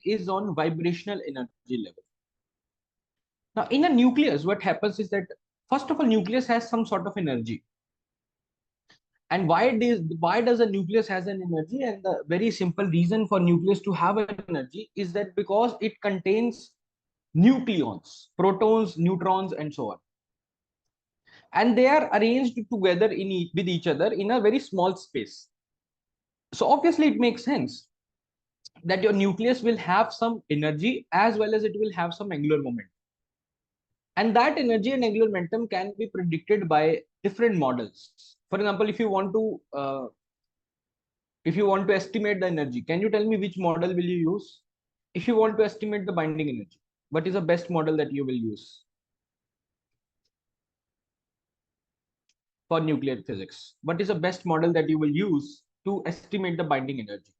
is on vibrational energy level. Now, in a nucleus, what happens is that first of all, nucleus has some sort of energy. And why does a nucleus has an energy? And the very simple reason for nucleus to have an energy is that because it contains nucleons, protons, neutrons, and so on, and they are arranged together with each other in a very small space. So obviously, it makes sense that your nucleus will have some energy as well as it will have some angular momentum. And that energy and angular momentum can be predicted by different models. For example, if you want to estimate the energy, can you tell me which model will you use? If you want to estimate the binding energy, what is the best model that you will use for nuclear physics? What is the best model that you will use to estimate the binding energy?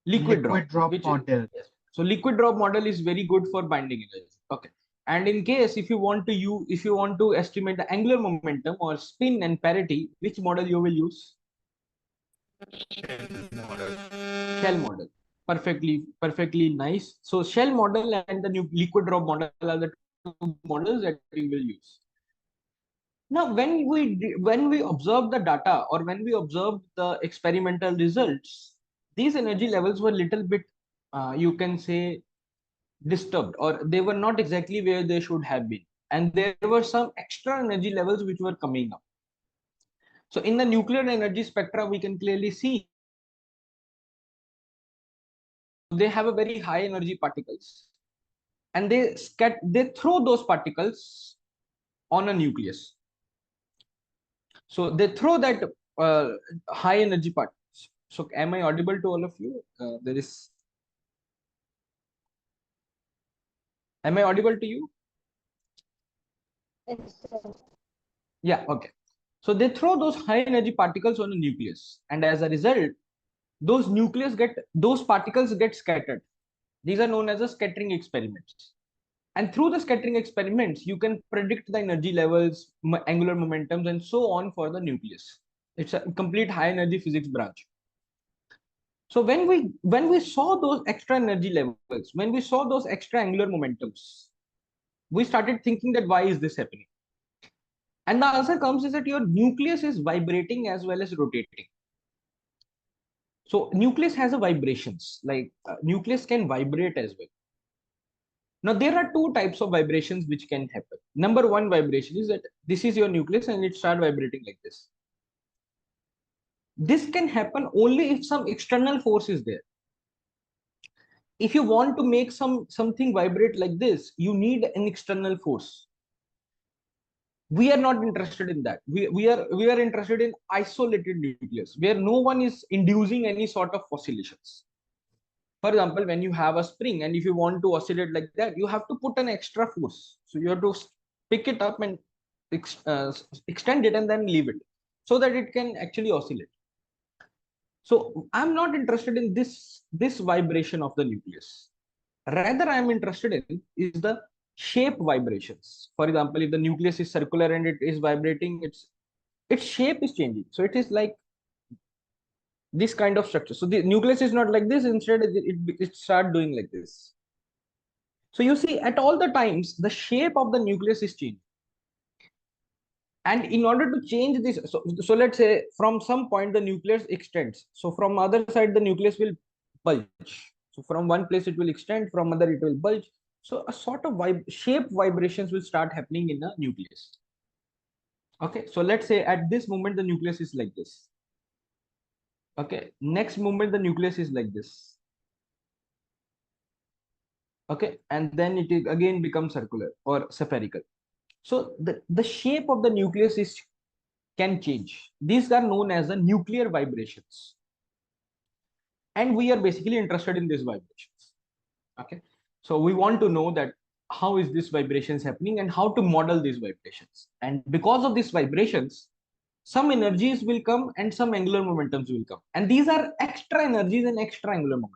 Liquid drop, Liquid drop which model. yes. So liquid drop model is very good for binding energy. Okay. And in case if you want to estimate the angular momentum or spin and parity, which model you will use? Shell model. Perfectly nice. So shell model and the new liquid drop model are the two models that you will use. Now, when we observe the data or when we observe the experimental results, these energy levels were little bit, you can say, disturbed, or they were not exactly where they should have been, and there were some extra energy levels which were coming up. So in the nuclear energy spectra, we can clearly see they have a very high energy particles, and they throw those particles on a nucleus. So they throw that uh, high energy particles. So am I audible to all of you? There is. Am I audible to you? Yeah. Okay. So they throw those high energy particles on a nucleus, and as a result, those particles get scattered. These are known as the scattering experiments. And through the scattering experiments, you can predict the energy levels, angular momentums, and so on for the nucleus. It's a complete high energy physics branch. So when we saw those extra energy levels, when we saw those extra angular momentums, we started thinking that why is this happening? And the answer comes is that your nucleus is vibrating as well as rotating. So nucleus has a vibrations, like nucleus can vibrate as well. Now there are two types of vibrations which can happen. Number one vibration is that this is your nucleus and it start vibrating like this. This can happen only if some external force is there. If you want to make something vibrate like this, you need an external force. We are not interested in that. We are interested in isolated nucleus where no one is inducing any sort of oscillations. For example, when you have a spring and if you want to oscillate like that, you have to put an extra force. So you have to pick it up and extend it and then leave it so that it can actually oscillate. So I'm not interested in this vibration of the nucleus. Rather, I'm interested in is the shape vibrations. For example, if the nucleus is circular and it is vibrating, its shape is changing. So it is like this kind of structure. So the nucleus is not like this. Instead, it start doing like this. So you see, at all the times, the shape of the nucleus is changing. And in order to change this, so let's say from some point the nucleus extends. So from other side, the nucleus will bulge. So from one place it will extend, from other it will bulge. So a sort of shape vibrations will start happening in the nucleus. Okay, so let's say at this moment the nucleus is like this. Okay, next moment the nucleus is like this. Okay, and then it again becomes circular or spherical. So the shape of the nucleus is can change. These are known as the nuclear vibrations. And we are basically interested in these vibrations. Okay. So we want to know that how is this vibrations happening and how to model these vibrations. And because of these vibrations, some energies will come and some angular momentums will come. And these are extra energies and extra angular momentums.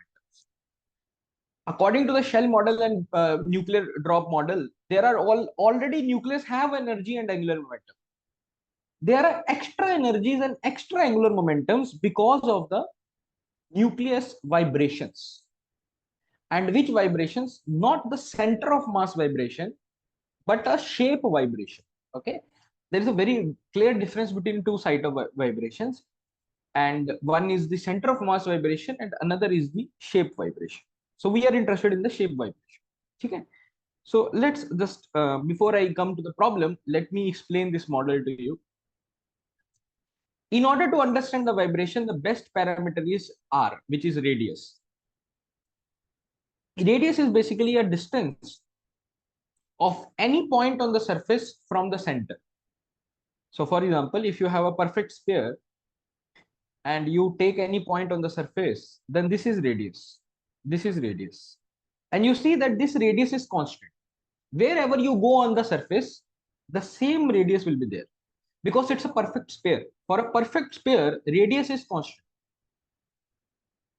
According to the shell model and nuclear drop model, there are already nucleus have energy and angular momentum. There are extra energies and extra angular momentums because of the nucleus vibrations. and which vibrations, not the center of mass vibration, but a shape vibration. Okay, there is a very clear difference between two side of vibrations, and one is the center of mass vibration and another is the shape vibration. So we are interested in the shape vibration. Okay, so let's just before I come to the problem, let me explain this model to you. In order to understand the vibration, the best parameter is r, which is radius. Radius is basically a distance of any point on the surface from the center. So for example, if you have a perfect sphere and you take any point on the surface, then this is radius. This is radius. And you see that this radius is constant. Wherever you go on the surface, the same radius will be there because it's a perfect sphere. For a perfect sphere, radius is constant.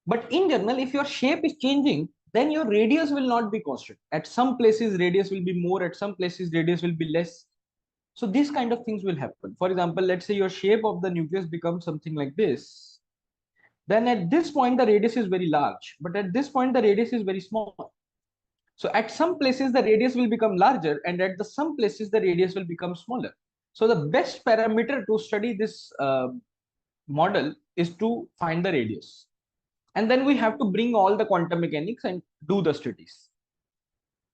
But in general, if your shape is changing, then your radius will not be constant. At some places, radius will be more, at some places, radius will be less. So these kind of things will happen. For example, let's say your shape of the nucleus becomes something like this. Then at this point, the radius is very large, but at this point, the radius is very small. So at some places, the radius will become larger, and at the some places, the radius will become smaller. So the best parameter to study this model is to find the radius. And then we have to bring all the quantum mechanics and do the studies.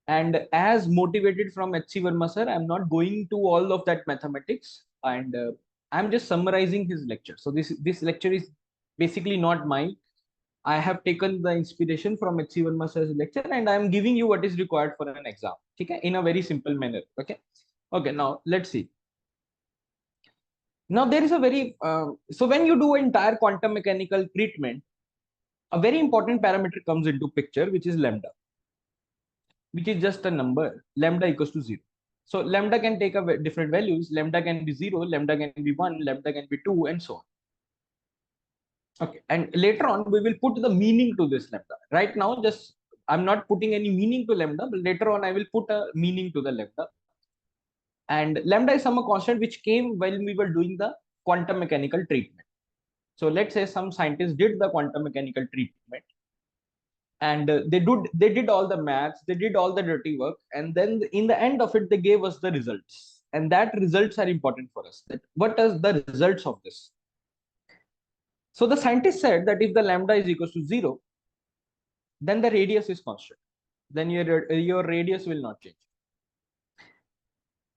And as motivated from H.C. Verma sir, I'm not going to all of that mathematics, and I'm just summarizing his lecture. So this lecture is basically not mine. I have taken the inspiration from H.C. Verma sir's lecture, and I'm giving you what is required for an exam. Okay, in a very simple manner. Okay. Okay. Now let's see. Now there is a very so when you do entire quantum mechanical treatment, a very important parameter comes into picture, which is lambda, which is just a number. Lambda equals to 0. So lambda can take a different values. Lambda can be 0, lambda can be 1, lambda can be 2, and so on. Okay, and later on we will put the meaning to this lambda. Right now, just I'm not putting any meaning to lambda, but later on I will put a meaning to the lambda. And lambda is some constant which came while we were doing the quantum mechanical treatment. So let's say some scientists did the quantum mechanical treatment, and they did all the maths, they did all the dirty work, and then in the end of it they gave us the results, and that results are important for us. That what is the results of this? So the scientist said that if the lambda is equals to 0, then the radius is constant, then your radius will not change.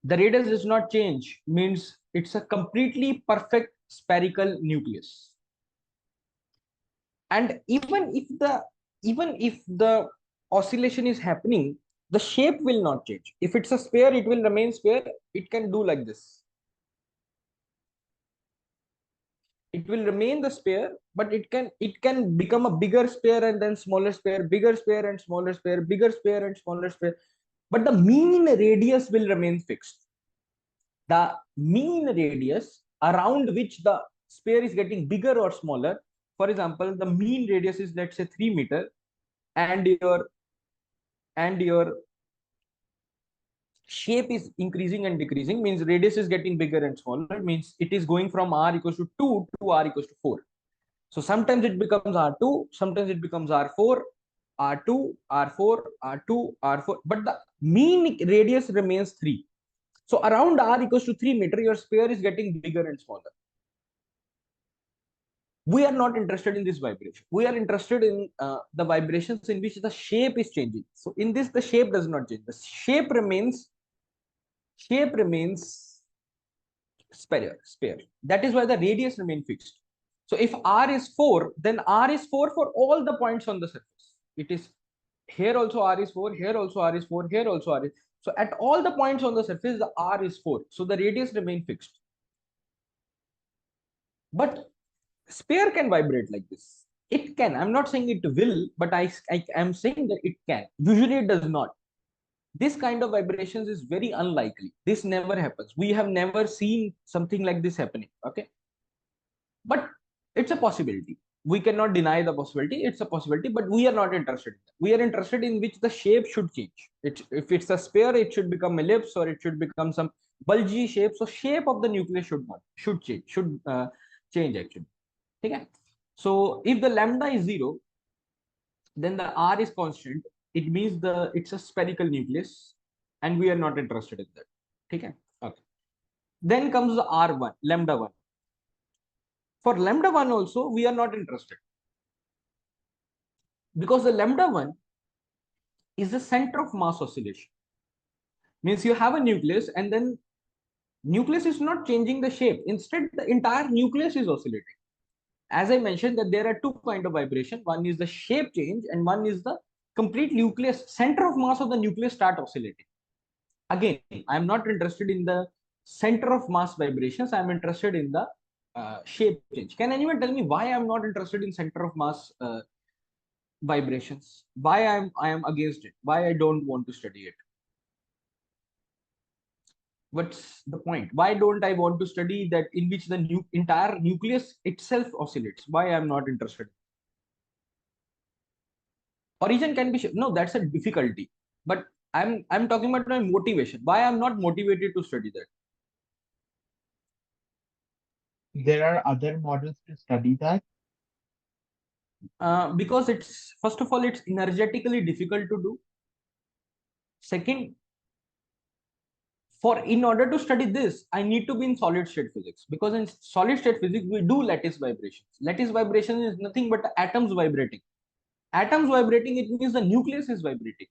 The radius does not change means it's a completely perfect spherical nucleus. And even if the oscillation is happening, the shape will not change. If it's a sphere, it will remain sphere. It can do like this. It will remain the sphere, but it can become a bigger sphere and then smaller sphere, bigger sphere and smaller sphere, bigger sphere and smaller sphere. But the mean radius will remain fixed. The mean radius around which the sphere is getting bigger or smaller. For example, the mean radius is, let's say, 3 meter, and your shape is increasing and decreasing, means radius is getting bigger and smaller, means it is going from r equals to 2 to r equals to 4. So sometimes it becomes r2, sometimes it becomes r4, r2, r4, r2, r4, but the mean radius remains 3. So around r equals to 3 meter, your sphere is getting bigger and smaller. We are not interested in this vibration. We are interested in the vibrations in which the shape is changing. So in this, the shape does not change. The shape remains sphere. That is why the radius remains fixed. So if r is 4, then r is 4 for all the points on the surface. It is here also r is 4, here also r is 4, here also r is. So at all the points on the surface, the r is 4. So the radius remains fixed. But sphere can vibrate like this. It can. I'm not saying it will, but I am saying that it can. Usually it does not. This kind of vibrations is very unlikely. This never happens. We have never seen something like this happening. Okay. But it's a possibility. We cannot deny the possibility. It's a possibility, but we are not interested in that. We are interested in which the shape should change. If it's a sphere, it should become ellipse, or it should become some bulgy shape. So shape of the nucleus should change, change actually. Okay. So if the lambda is 0, then the R is constant. It means it's a spherical nucleus, and we are not interested in that. Okay. Okay. Then comes the R1, lambda 1. For lambda 1 also, we are not interested, because the lambda 1 is the center of mass oscillation. Means you have a nucleus, and then nucleus is not changing the shape. Instead, the entire nucleus is oscillating. As I mentioned, that there are two kind of vibration. One is the shape change, and one is the complete nucleus, center of mass of the nucleus start oscillating. Again, I am not interested in the center of mass vibrations. I am interested in the shape change. Can anyone tell me why I am not interested in center of mass vibrations? Why I am against it? Why I don't want to study it? What's the point? Why don't I want to study that in which the entire nucleus itself oscillates? Why I'm not interested? Origin can be no, that's a difficulty. But I'm talking about my motivation. Why I'm not motivated to study that? There are other models to study that. Because it's, first of all, it's energetically difficult to do. Second, for in order to study this, I need to be in solid state physics, because in solid state physics we do lattice vibrations. Lattice vibration is nothing but atoms vibrating. Atoms vibrating, it means the nucleus is vibrating.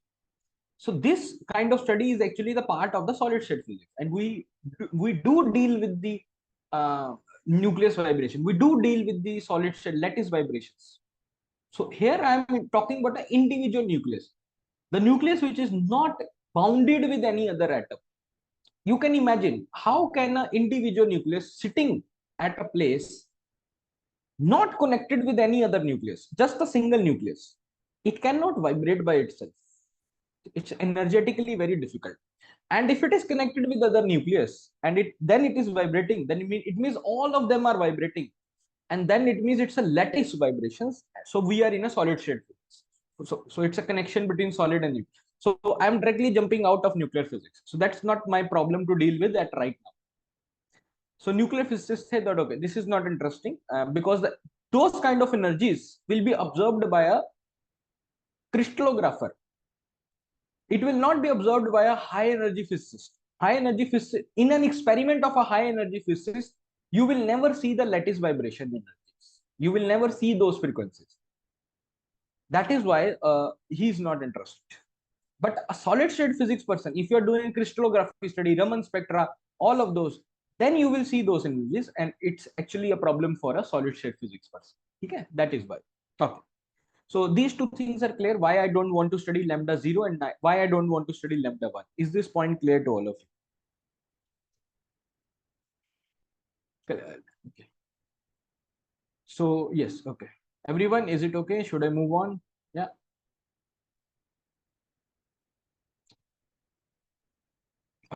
So this kind of study is actually the part of the solid state physics, and we do deal with the nucleus vibration. We do deal with the solid state lattice vibrations. So here I am talking about an individual nucleus, the nucleus which is not bounded with any other atom. You can imagine, how can an individual nucleus sitting at a place not connected with any other nucleus, just a single nucleus, it cannot vibrate by itself. It's energetically very difficult. And if it is connected with other nucleus and it is vibrating, then it means all of them are vibrating, and then it means it's a lattice vibrations. So we are in a solid state. So it's a connection between solid and nuclear. So I'm directly jumping out of nuclear physics, so that's not my problem to deal with at right now. So nuclear physicists say that okay, this is not interesting, because those kind of energies will be observed by a crystallographer. It will not be observed by a high energy physicist. High energy physicist, in an experiment of a high energy physicist, you will never see the lattice vibration energies. You will never see those frequencies. That is why he is not interested. But a solid state physics person, if you are doing crystallography study, Raman spectra, all of those, then you will see those energies, and it's actually a problem for a solid state physics person. Okay, that is why. Okay. So these two things are clear. Why I don't want to study lambda 0 and why I don't want to study lambda 1. Is this point clear to all of you? Okay. So yes, okay. Everyone, is it okay? Should I move on? Yeah.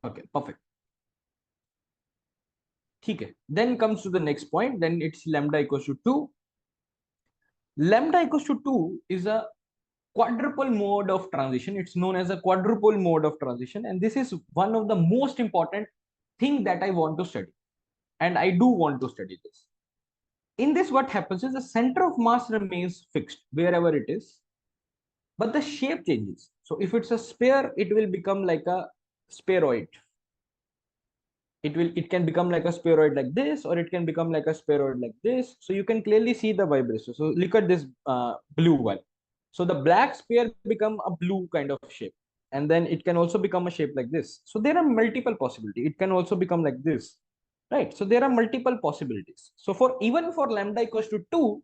Okay, perfect. Okay. Then comes to the next point. Then it's lambda equals to 2. Lambda equals to 2 is a quadruple mode of transition. It's known as a quadruple mode of transition. And this is one of the most important thing that I want to study. And I do want to study this. In this, what happens is the center of mass remains fixed wherever it is, but the shape changes. So if it's a sphere, it will become like a spheroid. It can become like a spheroid like this, or it can become like a spheroid like this. So you can clearly see the vibration. So look at this blue one. So the black sphere become a blue kind of shape, and then it can also become a shape like this. So there are multiple possibilities. It can also become like this, right? So there are multiple possibilities. So for even for lambda equals to 2,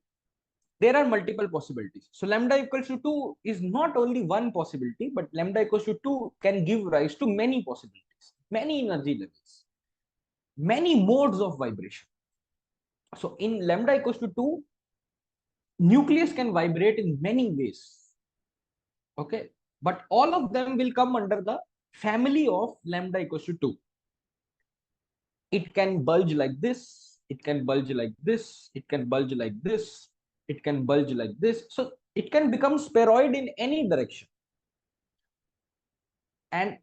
there are multiple possibilities. So lambda equals to 2 is not only one possibility, but lambda equals to 2 can give rise to many possibilities, many energy levels, many modes of vibration. So in lambda equals to 2, nucleus can vibrate in many ways. Okay. But all of them will come under the family of lambda equals to 2. It can bulge like this. It can bulge like this. It can bulge like this. It can bulge like this. So it can become spheroid in any direction. And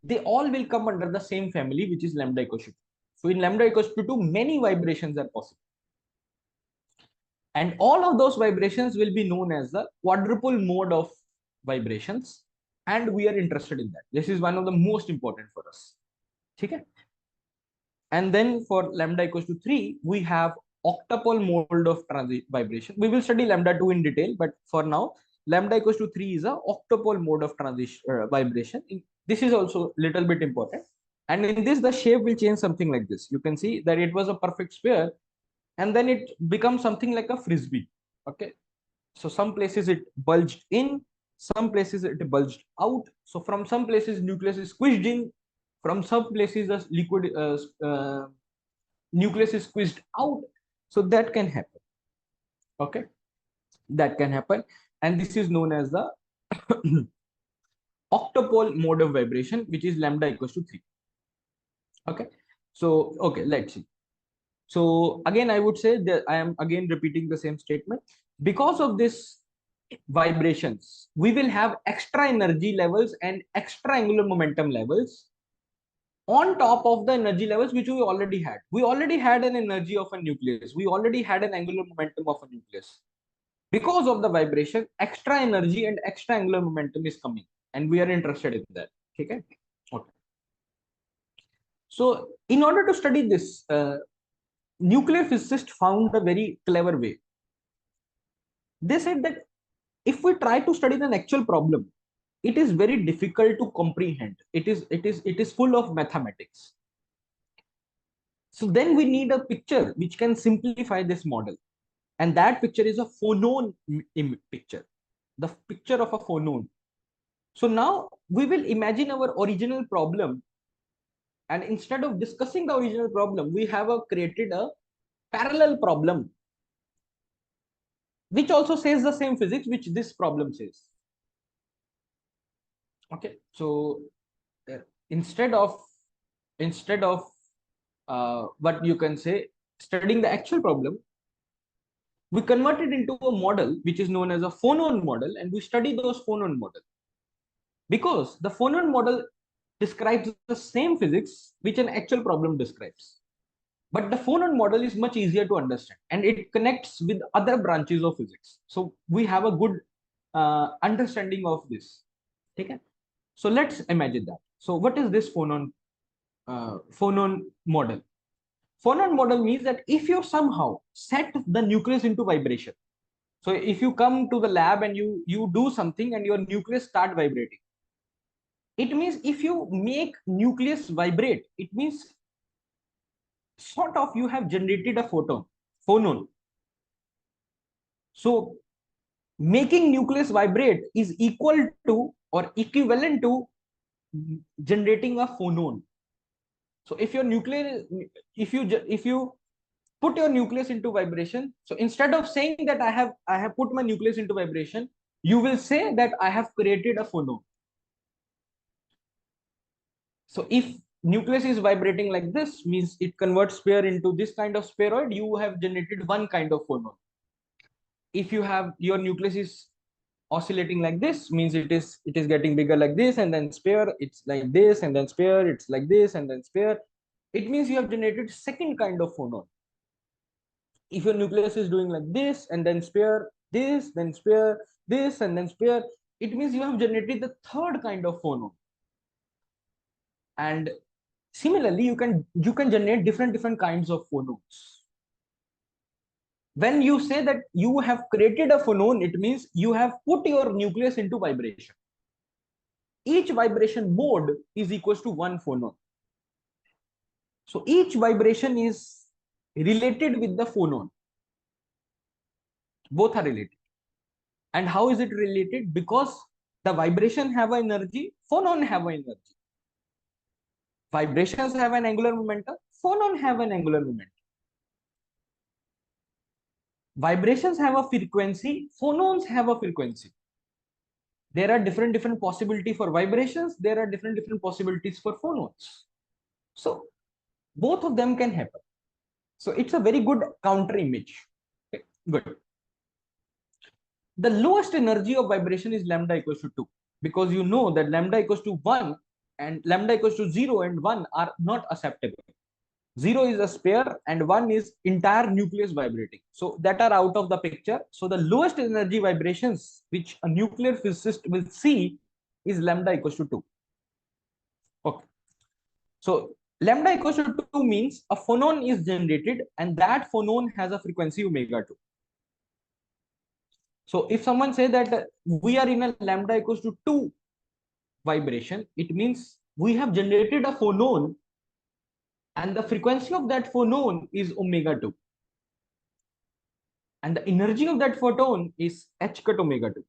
they all will come under the same family, which is lambda equals to 2. So in lambda equals to 2, many vibrations are possible. And all of those vibrations will be known as the quadruple mode of vibrations. And we are interested in that. This is one of the most important for us. Okay? And then for lambda equals to 3, we have octuple mode of vibration. We will study lambda 2 in detail, but for now, lambda equals to 3 is a octuple mode of vibration. This is also a little bit important. And in this, the shape will change something like this. You can see that it was a perfect sphere, and then it becomes something like a frisbee. Okay. So some places it bulged in, some places it bulged out. So from some places, nucleus is squished in, from some places, the liquid nucleus is squeezed out. So that can happen. Okay. That can happen. And this is known as the octupole mode of vibration, which is lambda equals to 3. Okay. So, okay, let's see. So again, I would say that I am again repeating the same statement. Because of this vibrations, we will have extra energy levels and extra angular momentum levels on top of the energy levels which we already had. We already had an energy of a nucleus. We already had an angular momentum of a nucleus. Because of the vibration, extra energy and extra angular momentum is coming, and we are interested in that. Okay. Okay. So in order to study this, nuclear physicists found a very clever way. They said that if we try to study an actual problem, it is very difficult to comprehend. It is full of mathematics. So then we need a picture which can simplify this model, and that picture is a phonon picture, the picture of a phonon. So now we will imagine our original problem, and instead of discussing the original problem, we have created a parallel problem which also says the same physics which this problem says. Okay. So instead of what you can say, studying the actual problem, we convert it into a model which is known as a phonon model, and we study those phonon model, because the phonon model describes the same physics which an actual problem describes. But the phonon model is much easier to understand, and it connects with other branches of physics. So we have a good understanding of this. Okay. So let's imagine that. So what is this phonon model? Phonon model means that if you somehow set the nucleus into vibration, so if you come to the lab and you do something and your nucleus start vibrating, it means if you make nucleus vibrate, it means sort of you have generated a phonon. So making nucleus vibrate is equal to or equivalent to generating a phonon. So if your nucleus, if you put your nucleus into vibration, so instead of saying that I have put my nucleus into vibration, you will say that I have created a phonon. So if nucleus is vibrating like this, means it converts sphere into this kind of spheroid, you have generated one kind of phonon. If you have your nucleus is oscillating like this, means it is getting bigger like this, and then sphere it's like this, and then sphere it's like this, and then sphere, it means you have generated second kind of phonon. If your nucleus is doing like this, and then sphere this, then sphere this, and then sphere, it means you have generated the third kind of phonon. And similarly, you can generate different kinds of phonons. When you say that you have created a phonon, it means you have put your nucleus into vibration. Each vibration mode is equals to one phonon. So each vibration is related with the phonon. Both are related. And how is it related? Because the vibration have an energy, phonon have an energy. Vibrations have an angular momentum, phonon have an angular momentum. Vibrations have a frequency, phonons have a frequency. There are different possibilities for vibrations, there are different possibilities for phonons. So both of them can happen. So it's a very good counter image. Okay, good. The lowest energy of vibration is lambda equals to 2, because you know that lambda equals to 1 and lambda equals to 0 and 1 are not acceptable. 0 is a sphere and 1 is entire nucleus vibrating. So that are out of the picture. So the lowest energy vibrations which a nuclear physicist will see is lambda equals to 2. Okay. So lambda equals to 2 means a phonon is generated and that phonon has a frequency omega 2. So if someone say that we are in a lambda equals to 2 vibration, it means we have generated a phonon and the frequency of that phonon is omega 2. And the energy of that photon is h cut omega 2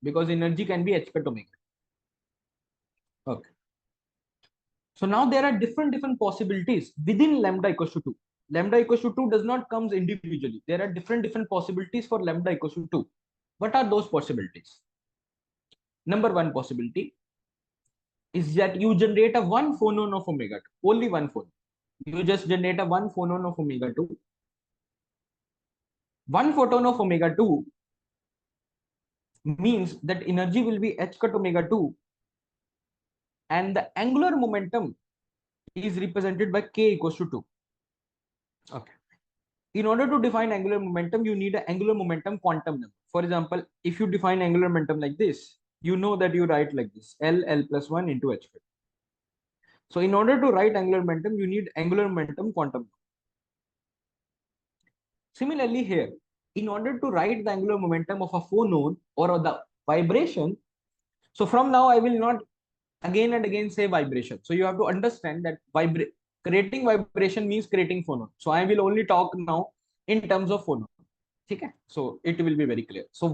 because energy can be h cut omega. Okay. So now there are different possibilities within lambda equals to 2. Lambda equals to 2 does not comes individually. There are different possibilities for lambda equals to 2. What are those possibilities? Number one possibility is that you generate a one phonon of omega 2, only one phonon. You just generate a one phonon of omega 2. One photon of omega 2 means that energy will be h cut omega 2 and the angular momentum is represented by k equals to 2. Okay. In order to define angular momentum, you need an angular momentum quantum number. For example, if you define angular momentum like this, you know that you write like this, L plus 1 into h cut. So in order to write angular momentum, you need angular momentum quantum number. Similarly here, in order to write the angular momentum of a phonon or the vibration, so from now I will not again and again say vibration. So you have to understand that creating vibration means creating phonon. So I will only talk now in terms of phonon. Okay? So it will be very clear. So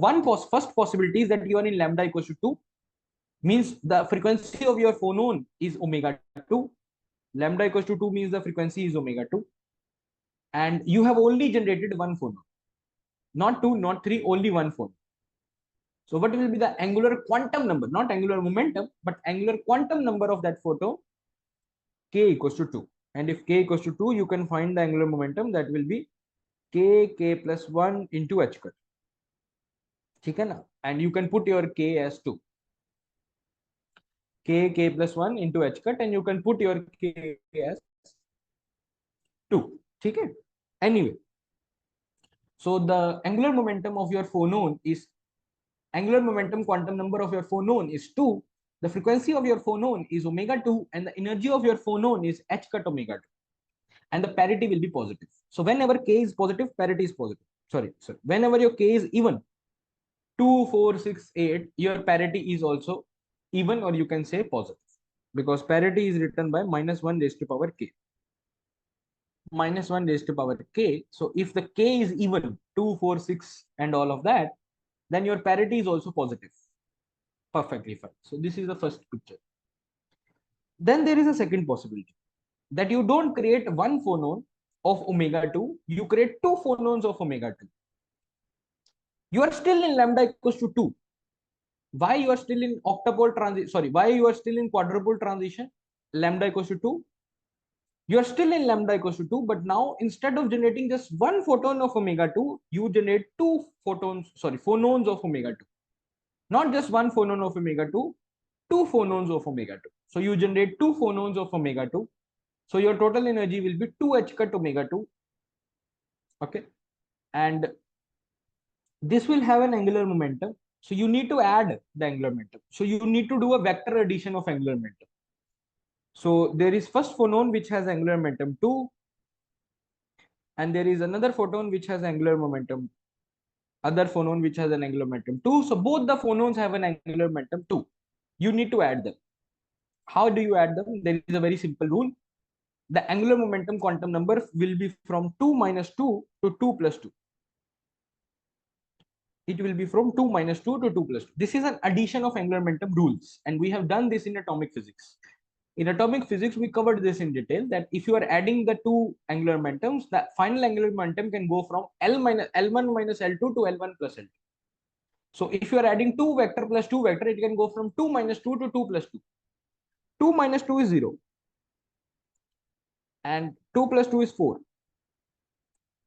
first possibility is that you are in lambda equals to 2 means the frequency of your phonon is omega 2. Lambda equals to 2 means the frequency is omega 2. And you have only generated one phonon. Not two, not three, only one phonon. So what will be the angular quantum number? Not angular momentum, but angular quantum number of that photon? K equals to 2. And if k equals to 2, you can find the angular momentum that will be k plus 1 into h cut. Okay, na? And you can put your k as 2. K plus 1 into h cut and you can put your k as 2. Okay? Anyway, so the angular momentum of your phonon is angular momentum quantum number of your phonon is 2. The frequency of your phonon is omega 2 and the energy of your phonon is h cut omega 2. And the parity will be positive. So whenever k is positive, parity is positive. Sorry. Whenever your k is even, 2, 4, 6, 8, your parity is also even, or you can say positive. Because parity is written by minus 1 raised to power k. Minus 1 raised to power k. So if the k is even, 2, 4, 6, and all of that, then your parity is also positive. Perfectly fine. So this is the first picture. Then there is a second possibility that you don't create one phonon of omega 2, you create two phonons of omega 2. You are still in lambda equals to 2. Why you are still in octapole transition? Sorry, why you are still in quadrupole transition? Lambda equals to 2. You are still in lambda equals to 2, but now instead of generating just one photon of omega 2, you generate phonons of omega 2. Not just one phonon of omega 2, two phonons of omega 2. So you generate two phonons of omega 2. So your total energy will be 2h cut omega 2. Okay. And this will have an angular momentum. So you need to add the angular momentum. So you need to do a vector addition of angular momentum. So there is first phonon which has angular momentum 2. And there is another photon which has angular momentum. Other phonon which has an angular momentum 2. So both the phonons have an angular momentum 2. You need to add them. How do you add them? There is a very simple rule. The angular momentum quantum number will be from 2 minus 2 to 2 plus 2. It will be from 2 minus 2 to 2 plus 2. This is an addition of angular momentum rules. And we have done this in atomic physics. In atomic physics, we covered this in detail that if you are adding the two angular momentums, the final angular momentum can go from L1 minus L2 to L1 plus L2. So if you are adding 2 vector plus 2 vector, it can go from 2 minus 2 to 2 plus 2. 2 minus 2 is 0. And 2 plus 2 is 4.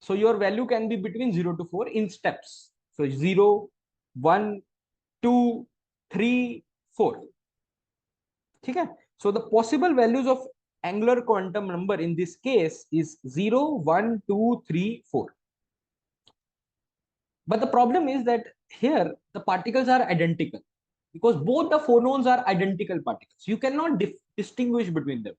So your value can be between 0 to 4 in steps. So 0, 1, 2, 3, 4. Okay? So the possible values of angular quantum number in this case is 0, 1, 2, 3, 4. But the problem is that here the particles are identical because both the phonons are identical particles. You cannot distinguish between them.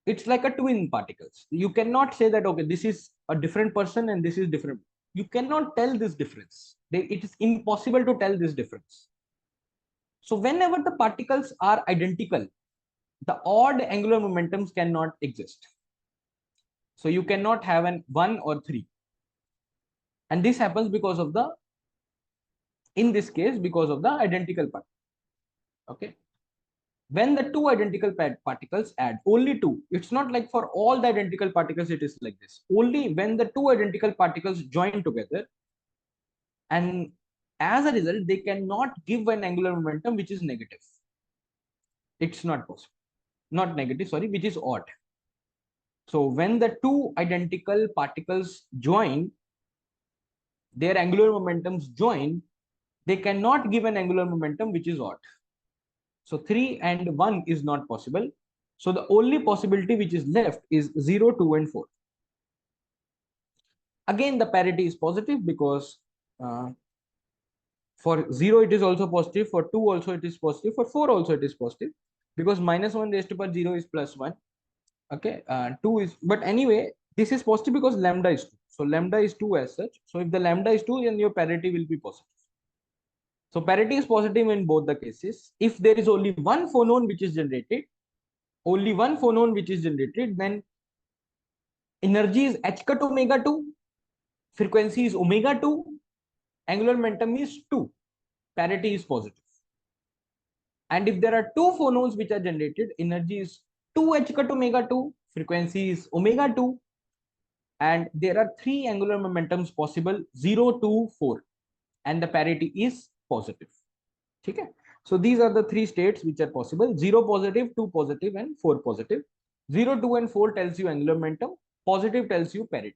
It's like a twin particles. You cannot say that, okay, this is a different person and this is different. You cannot tell this difference. It is impossible to tell this difference. So whenever the particles are identical, the odd angular momentums cannot exist. So you cannot have an 1 or 3. And this happens because of the, in this case, because of the identical part. Okay. When the two identical particles add, only two, it's not like for all the identical particles it is like this. Only when the two identical particles join together, and as a result they cannot give an angular momentum which is negative. It's not possible. Not negative, sorry, which is odd. So when the two identical particles join, their angular momentums join, they cannot give an angular momentum which is odd. So 3 and 1 is not possible. So the only possibility which is left is 0, 2, and 4. Again, the parity is positive because for 0 it is also positive, for 2 also it is positive, for 4 also it is positive, because minus 1 raised to power 0 is plus 1. Okay, 2 is, but anyway, this is positive because lambda is 2. So lambda is 2 as such. So if the lambda is 2, then your parity will be positive. So parity is positive in both the cases. If there is only one phonon which is generated, then energy is h cut omega 2, frequency is omega 2, angular momentum is 2, parity is positive. And if there are two phonons which are generated, energy is 2h cut omega 2, frequency is omega 2, and there are three angular momentums possible, 0, 2, 4, and the parity is positive. Okay. So these are the three states which are possible: 0 positive, 2 positive, and 4 positive. 0, 2, and 4 tells you angular momentum. Positive tells you parity.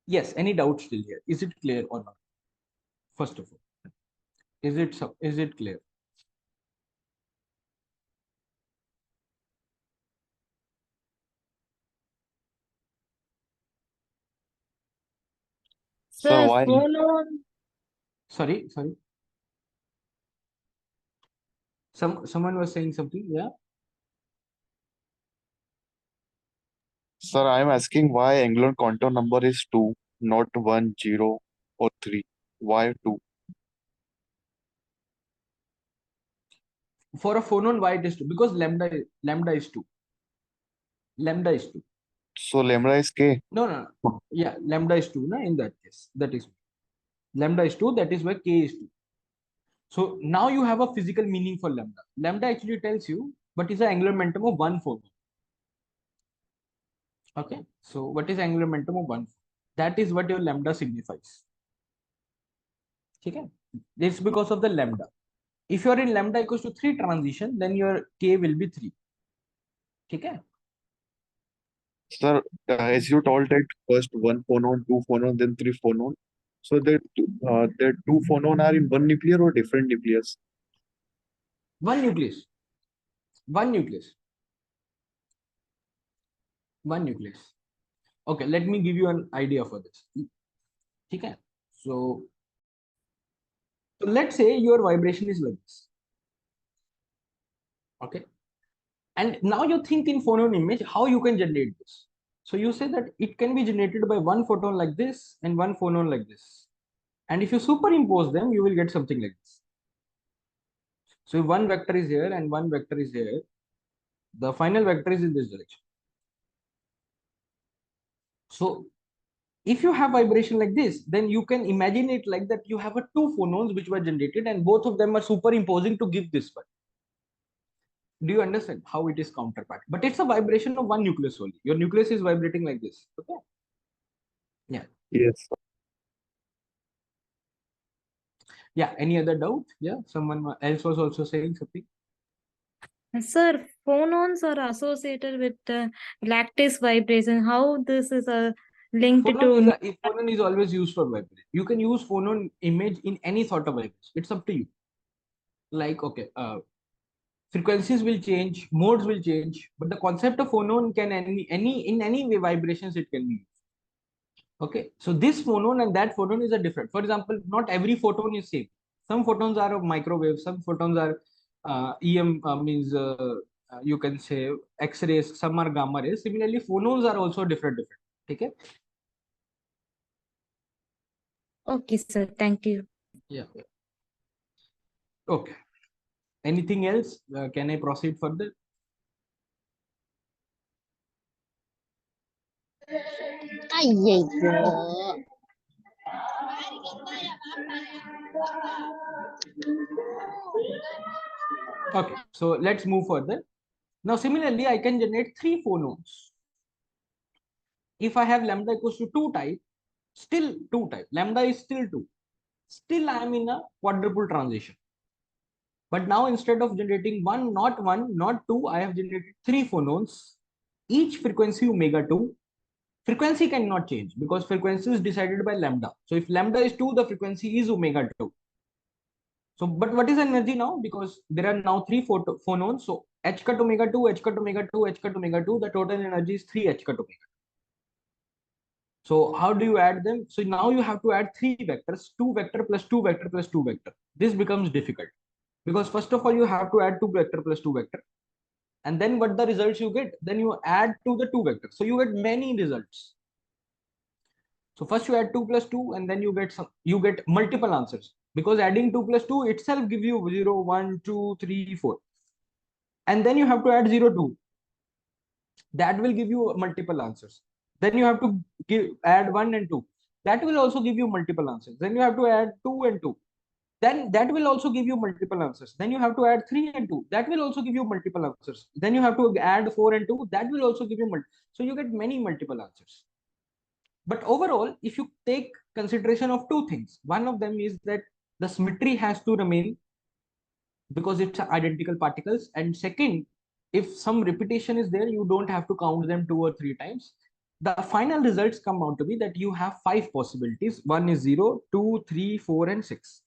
Yes. Any doubts still here? Is it clear or not? First of all, is it clear? Sir, Sir, why? phonon. Sorry. Someone was saying something. Yeah. Sir, I'm asking why angular quantum number is 2, not 1, 0, or 3. Why 2? For a phonon, why it is 2? Because lambda is 2. Lambda is 2. So lambda is k. No. Yeah, lambda is 2. Na, in that case, that is lambda is 2. That is why k is 2. So now you have a physical meaning for lambda. Lambda actually tells you what is the angular momentum of one photon. Okay. So what is angular momentum of one? That is what your lambda signifies. Okay. It's because of the lambda. If you are in lambda equals to 3 transition, then your k will be 3. Okay. Sir, as you told that first 1 phonon, 2 phonon, then 3 phonon. So the 2 phonon are in one nucleus or different nucleus? One nucleus. One nucleus. One nucleus. Okay, let me give you an idea for this. Okay. So let's say your vibration is like this. Okay. And now you think in phonon image how you can generate this. So you say that it can be generated by one photon like this and one phonon like this. And if you superimpose them, you will get something like this. So if one vector is here and one vector is here, the final vector is in this direction. So if you have vibration like this, then you can imagine it like that you have a two phonons which were generated and both of them are superimposing to give this one. Do you understand how it is counterpart? But it's a vibration of one nucleus only. Your nucleus is vibrating like this. Okay. Yeah. Yes. Yeah. Any other doubt? Yeah. Someone else was also saying something. Sir, phonons are associated with lattice vibration. How this is linked to Phonon is always used for vibration. You can use phonon image in any sort of vibration. It's up to you. Like, okay, frequencies will change, modes will change, but the concept of phonon can in any way vibrations it can be used. Okay, so this phonon and that phonon is a different. For example, not every photon is same. Some photons are of microwave, some photons are EM means you can say X-rays, some are gamma rays. Similarly, phonons are also different. Okay. Okay, sir. Thank you. Yeah. Okay. Anything else? Can I proceed further? ஐயையோ Okay, so let's move further. Now, similarly, I can generate 3 phonons. If I have lambda equals to 2 type, still 2 type, lambda is still 2. Still, I am in a quadruple transition. But now, instead of generating one, not two, I have generated 3 phonons, each frequency omega 2. Frequency cannot change because frequency is decided by lambda. So, if lambda is 2, the frequency is omega 2. So, but what is energy now? Because there are now 3 phonons. So, h cut omega 2, h cut omega 2, h cut omega 2, the total energy is 3 h cut omega. So, how do you add them? So, now you have to add 3 vectors, 2 vector plus 2 vector plus 2 vector. This becomes difficult because first of all, you have to add 2 vector plus 2 vector. And then what the results you get? Then you add to the 2 vectors. So, you get many results. So, first you add 2 plus 2 and then you get multiple answers. Because adding 2 plus 2 itself gives you 0, 1, 2, 3, 4. And then you have to add 0, 2. That will give you multiple answers. Then you have to add 1 and 2. That will also give you multiple answers. Then you have to add 2 and 2. Then that will also give you multiple answers. Then you have to add 3 and 2. That will also give you multiple answers. Then you have to add 4 and 2. That will also give you multiple. So you get many multiple answers. But overall, if you take consideration of 2 things, one of them is that the symmetry has to remain because it's identical particles. And second, if some repetition is there, you don't have to count them 2 or 3 times. The final results come out to be that you have 5 possibilities. 1 is 0, 2, 3, 4, and 6.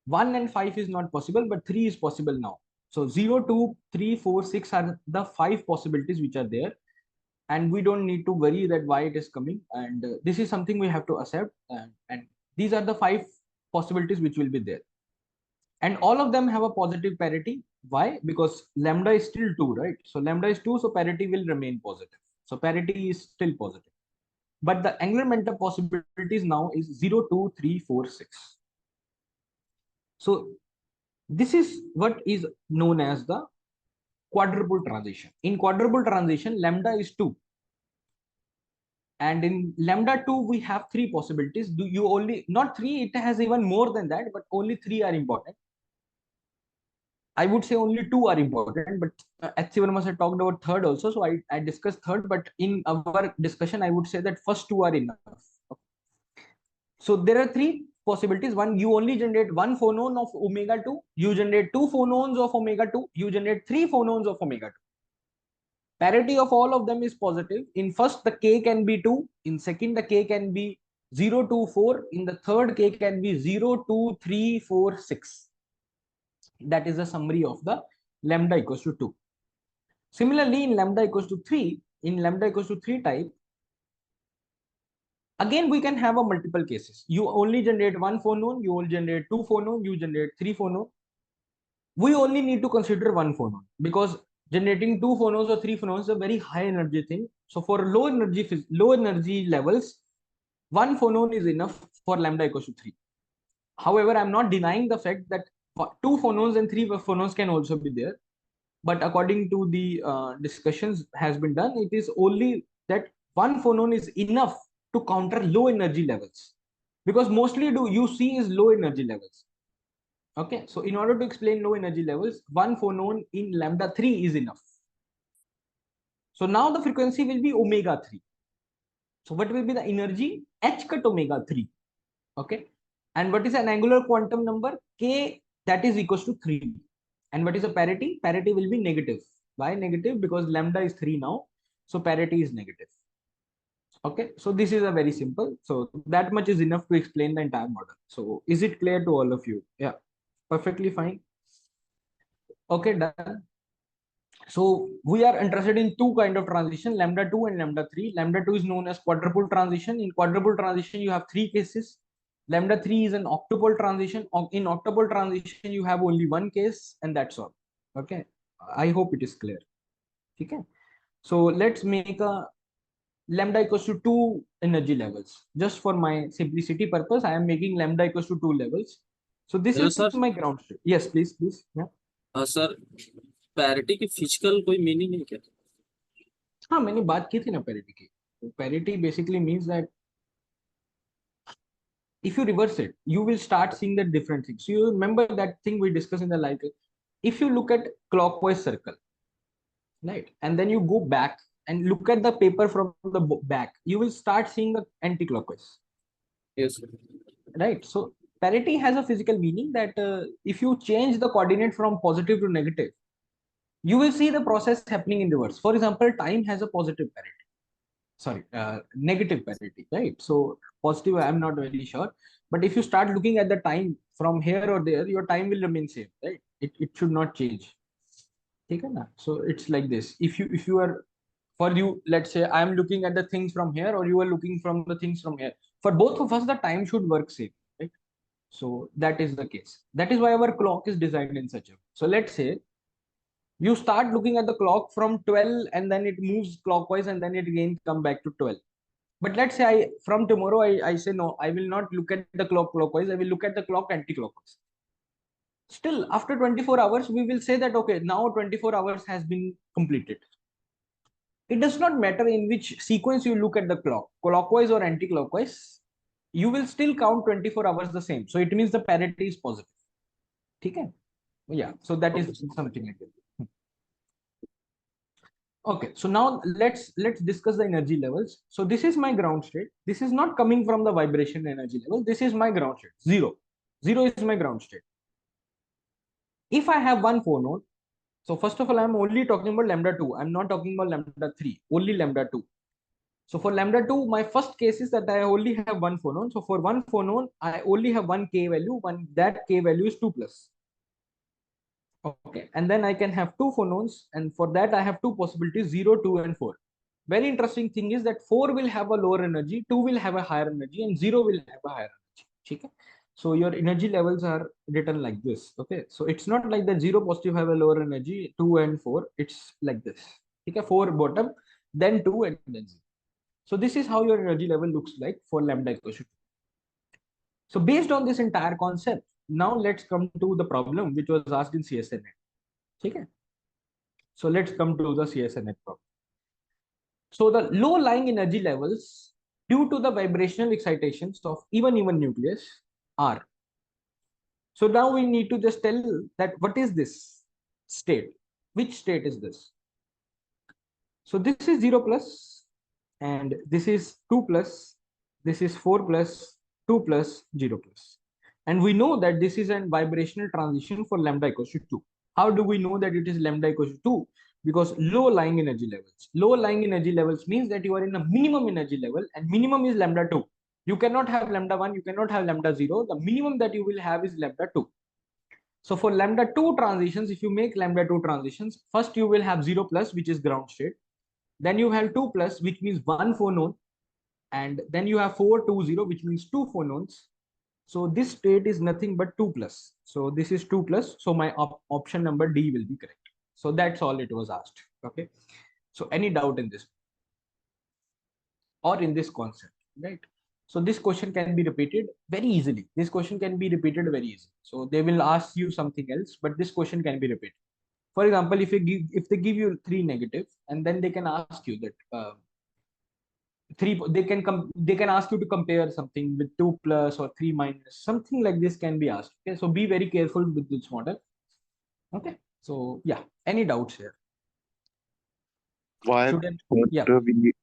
1 and 5 is not possible, but 3 is possible now. So 0, 2, 3, 4, 6 are the 5 possibilities which are there. And we don't need to worry that why it is coming. And this is something we have to accept. And these are the 5 possibilities which will be there. And all of them have a positive parity. Why? Because lambda is still 2, right? So lambda is 2, so parity will remain positive. So parity is still positive. But the angular momentum possibilities now is 0, 2, 3, 4, 6. So this is what is known as the quadruple transition. In quadruple transition, lambda is 2. And in lambda 2, we have 3 possibilities. Do you only, not 3, it has even more than that, but only 3 are important. I would say only 2 are important, but H.C. Verma had talked about third also. So I discussed third, but in our discussion, I would say that first 2 are enough. So there are 3 possibilities. One, you only generate 1 phonon of omega 2. You generate 2 phonons of omega 2. You generate 3 phonons of omega 2. Parity of all of them is positive. In first, the k can be 2. In second, the k can be 0, 2, 4. In the third, k can be 0, 2, 3, 4, 6. That is a summary of the lambda equals to 2. Similarly, in lambda equals to 3, in lambda equals to 3 type, again, we can have a multiple cases. You only generate 1 phonon, you only generate 2 phonon, you generate 3 phonon. We only need to consider 1 phonon because generating 2 phonons or 3 phonons is a very high energy thing. So for low energy levels, 1 phonon is enough for lambda equals to 3. However, I'm not denying the fact that 2 phonons and 3 phonons can also be there. But according to the discussions has been done, it is only that 1 phonon is enough to counter low energy levels. Because mostly you see is low energy levels. Okay, so in order to explain low energy levels, 1 phonon in lambda 3 is enough. So now the frequency will be omega 3. So what will be the energy? H cut omega 3. Okay, and what is an angular quantum number? K, that is equals to 3. And what is a parity? Parity will be negative. Why negative? Because lambda is 3 now. So parity is negative. Okay, so this is a very simple. So that much is enough to explain the entire model. So is it clear to all of you? Yeah, perfectly fine. Okay, done. So we are interested in two kind of transition, lambda 2 and lambda 3. Lambda 2 is known as quadrupole transition. In quadrupole transition, you have three cases. Lambda 3 is an octupole transition. In octupole transition, you have only one case, and that's all. Okay. I hope it is clear. Okay. So let's make a lambda equals to 2 energy levels. Just for my simplicity purpose, I am making lambda equals to 2 levels. So this hello is sir. my ground state. Yes, please, please. Yeah. Sir, parity की physical कोई meaning है क्या? हाँ, मैंने बात की थी ना पैरिटी की. Parity basically means that if you reverse it, you will start seeing the different things. So you remember that thing we discussed in the life. If you look at clockwise circle, right, and then you go back and look at the paper from the back, you will start seeing the anti-clockwise, yes sir. right? So parity has a physical meaning that if you change the coordinate from positive to negative, you will see the process happening in reverse. For example, time has a positive parity. Sorry, negative parity, right? So positive, I'm not very sure. But if you start looking at the time from here or there, your time will remain same, right? It should not change. Okay, na? So it's like this. If you are, for you, let's say I'm looking at the things from here, or you are looking from the things from here. For both of us, the time should work same, right? So that is the case. That is why our clock is designed in such a way. So let's say you start looking at the clock from 12 and then it moves clockwise and then it again come back to 12. But let's say from tomorrow I say no, I will not look at the clock clockwise, I will look at the clock anti-clockwise. Still after 24 hours we will say that okay, now 24 hours has been completed. It does not matter in which sequence you look at the clock, clockwise or anti-clockwise, you will still count 24 hours the same. So it means the parity is positive. Okay? Yeah, so that is something like that. Okay, so now let's discuss the energy levels. So this is my ground state. This is not coming from the vibration energy level. This is my ground state. Zero. Zero is my ground state. If I have one phonon, so first of all, I'm only talking about lambda 2. I'm not talking about lambda 3, only lambda 2. So for lambda 2, my first case is that I only have one phonon. So for one phonon, I only have one k value. That k value is 2 plus. Okay, and then I can have two phonons, and for that I have two possibilities, 0, 2, and 4. Very interesting thing is that 4 will have a lower energy, 2 will have a higher energy, and 0 will have a higher energy. Okay? So your energy levels are written like this. Okay, so it's not like that 0 positive have a lower energy, 2 and 4. It's like this. Okay, 4 bottom, then 2, and then 0. So this is how your energy level looks like for lambda equals to 2. So based on this entire concept, now let's come to the problem which was asked in CSNet. Okay? So let's come to the CSNet problem. So the low lying energy levels due to the vibrational excitations of even nucleus are. So now we need to just tell that what is this state? Which state is this? So this is 0 plus, and this is 2 plus, this is 4 plus, 2 plus, 0 plus. And we know that this is a vibrational transition for lambda equals to 2. How do we know that it is lambda equals to 2? Because low lying energy levels. Low lying energy levels means that you are in a minimum energy level, and minimum is lambda 2. You cannot have lambda 1, you cannot have lambda 0. The minimum that you will have is lambda 2. So for lambda 2 transitions, if you make lambda 2 transitions, first you will have 0 plus, which is ground state. Then you have 2 plus, which means one phonon. And then you have 4, 2, 0, which means two phonons. So this state is nothing but 2 plus. So this is 2 plus. So my option number D will be correct. So that's all it was asked. Okay. So any doubt in this or in this concept, right? So this question can be repeated very easily. This question can be repeated very easily. So they will ask you something else, but this question can be repeated. For example, if they give you 3 negative, and then they can ask you that they can ask you to compare something with 2 plus or 3 minus, something like this can be asked. Okay, so be very careful with this model. Okay, so yeah, any doubts here? Why Should I, would yeah. we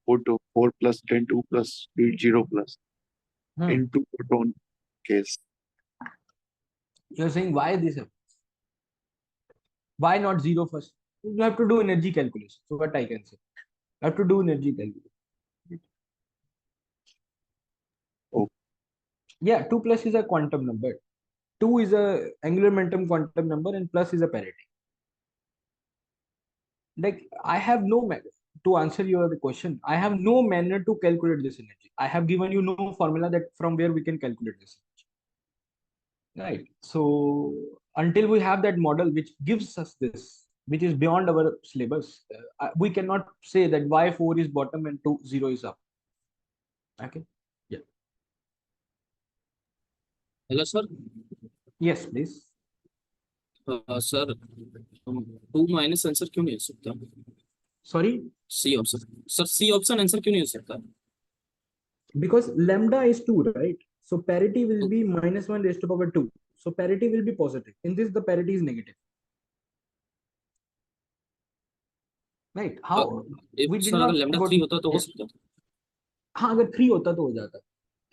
put 4 plus, then 2 plus, 0 plus into photon case? You're saying why this? Why not 0 first? You have to do energy calculation. So what I can say, I have to do energy calculation. Oh. Yeah, 2 plus is a quantum number. 2 is a angular momentum quantum number, and plus is a parity. Like I have no manner to answer your question. I have no manner to calculate this energy. I have given you no formula that from where we can calculate this energy. Right. So until we have that model which gives us this, which is beyond our syllabus, we cannot say that why 4 is bottom and 0 is up. Okay. Yeah. Hello, sir. Yes, please. Sir 2 minus answer क्यों नहीं हो सकता? Sorry. C option sir, C option answer क्यों नहीं हो सकता? Because lambda is 2, right? So parity will be minus 1 raised to power 2. So parity will be positive. In this, the parity is negative. Right? How? We did sir not अगर lambda got- 3 होता तो हो Yes. सकता. हाँ, अगर 3 होता तो हो जाता.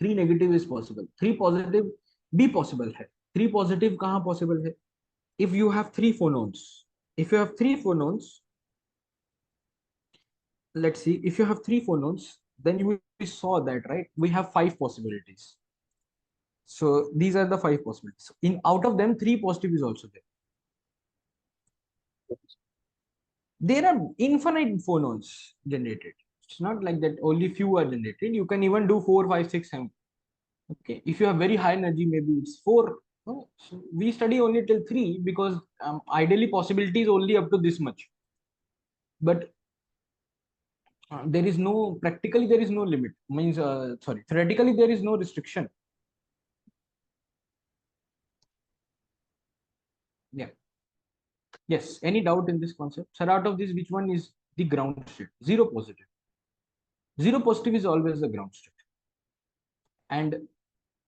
3 negative is possible. 3 positive भी possible है. 3 positive कहाँ possible है? If you have 3 phonons. If you have 3 phonons, let's see. If you have 3 phonons, then we saw that, right? We have 5 possibilities. So these are the 5 possibilities. In out of them, 3 positive is also there. There are infinite phonons generated. It's not like that only few are generated. You can even do 4, 5, 6, 7. Okay. If you have very high energy, maybe it's 4. No? So we study only till 3 because ideally possibility is only up to this much. But there is no, practically there is no limit. Means, sorry, theoretically there is no restriction. Yeah. Yes. Any doubt in this concept? Sir, out of this, which one is the ground state? 0 positive. 0 positive is always the ground state. And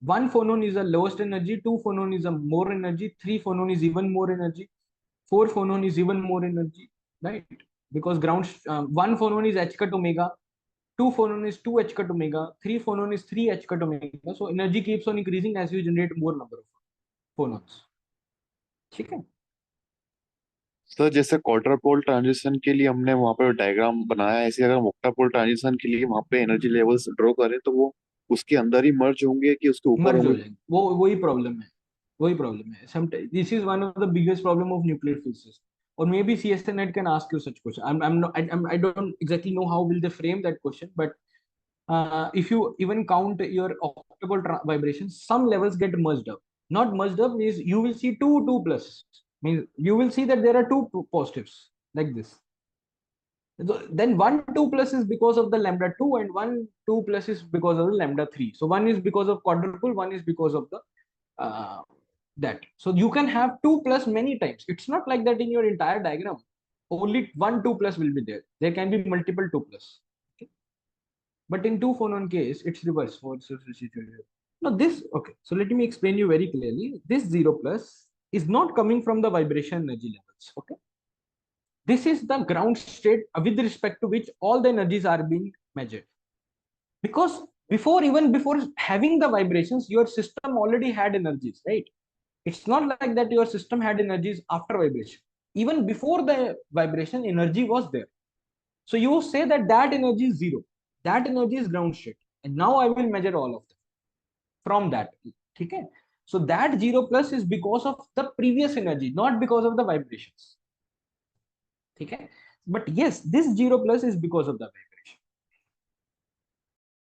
1 phonon is the lowest energy, 2 phonon is a more energy, 3 phonon is even more energy, 4 phonon is even more energy, right? Because 1 phonon is h cut omega, 2 phonon is 2 h cut omega, 3 phonon is 3 h cut omega. So energy keeps on increasing as you generate more number of phonons. ठीक है? Sir जैसे quarter पोल transition के लिए हमने वहां पे diagram बनाया, ऐसे अगर मोक्टा पोल ट्रांजिशन के लिए वहां पे एनर्जी लेवल्स ड्रॉ करें तो वो उसके अंदर ही मर्ज होंगे कि उसके ऊपर मर्ज हो होंगे? जाएंगे. वही प्रॉब्लम है. वही प्रॉब्लम है. This is one of the biggest problem of nuclear physics. Or maybe CSNet can ask you such question. I don't exactly know how will they frame that question, but if you even count your octopole vibrations, some levels get merged up. Not merged up means you will see 2 plus. Means you will see that there are 2 positives like this. So then 1 2 plus is because of the lambda 2 and 1 2 plus is because of the lambda 3. So one is because of quadruple, one is because of the that. So you can have 2 plus many times. It's not like that in your entire diagram. Only 1 2 plus will be there. There can be multiple 2 plus. Okay. But in 2 phonon case, it's reverse. Now this, okay. So let me explain you very clearly. This 0 plus is not coming from the vibration energy levels. Okay. This is the ground state with respect to which all the energies are being measured. Because even before having the vibrations, your system already had energies, right? It's not like that your system had energies after vibration. Even before the vibration, energy was there. So you say that energy is 0. That energy is ground state. And now I will measure all of them from that. Okay? So that 0 plus is because of the previous energy, not because of the vibrations. Okay? But yes, this 0 plus is because of the vibration.